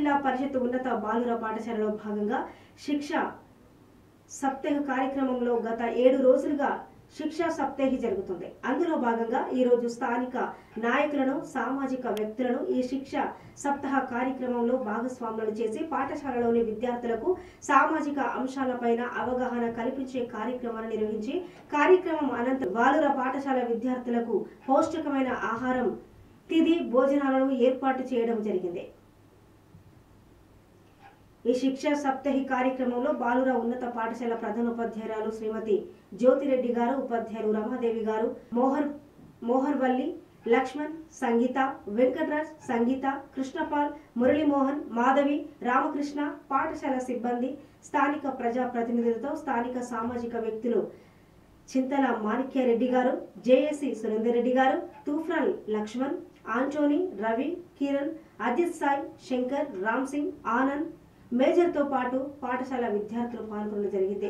జిల్లా పరిషత్ ఉన్నత బాలుర పాఠశాలలో భాగంగా శిక్ష సప్తాహ కార్యక్రమంలో గత 7 రోజులుగా శిక్షా సప్తాహి జరుగుతుంది. అందులో భాగంగా ఈ రోజు స్థానిక నాయకులను, సామాజిక వ్యక్తులను ఈ శిక్ష సప్తాహ కార్యక్రమంలో భాగస్వాములను చేసి పాఠశాలలోని విద్యార్థులకు సామాజిక అంశాలపైన అవగాహన కల్పించే కార్యక్రమాన్ని నిర్వహించి కార్యక్రమం అనంతరం బాలుర పాఠశాల విద్యార్థులకు పౌష్టికమైన ఆహారం, తిథి భోజనాలను ఏర్పాటు చేయడం జరిగింది. ఈ శిక్షా సప్తాహి కార్యక్రమంలో బాలుర ఉన్నత పాఠశాల ప్రధానోపాధ్యాయురాలు శ్రీమతి జ్యోతిరెడ్డి గారు, ఉపాధ్యాయులు రమాదేవి గారు, మోహర్వల్లి, లక్ష్మణ్, సంగీత, వెంకటరాజ్, సంగీత, కృష్ణపాల్, మురళీమోహన్, మాధవి, రామకృష్ణ, పాఠశాల సిబ్బంది, స్థానిక ప్రజా ప్రతినిధులతో స్థానిక సామాజిక వ్యక్తులు చింతల మాణిక్యారెడ్డి గారు, జేఏసీ సురేందర్ రెడ్డి గారు, తూఫ్రాన్ లక్ష్మణ్, ఆంటోనీ, రవి, కిరణ్, అజిత్ సాయి, శంకర్, రామ్ సింగ్, ఆనంద్, మేజర్ తో పాటు పాఠశాల విద్యార్థులు పాల్గొనడం జరిగింది.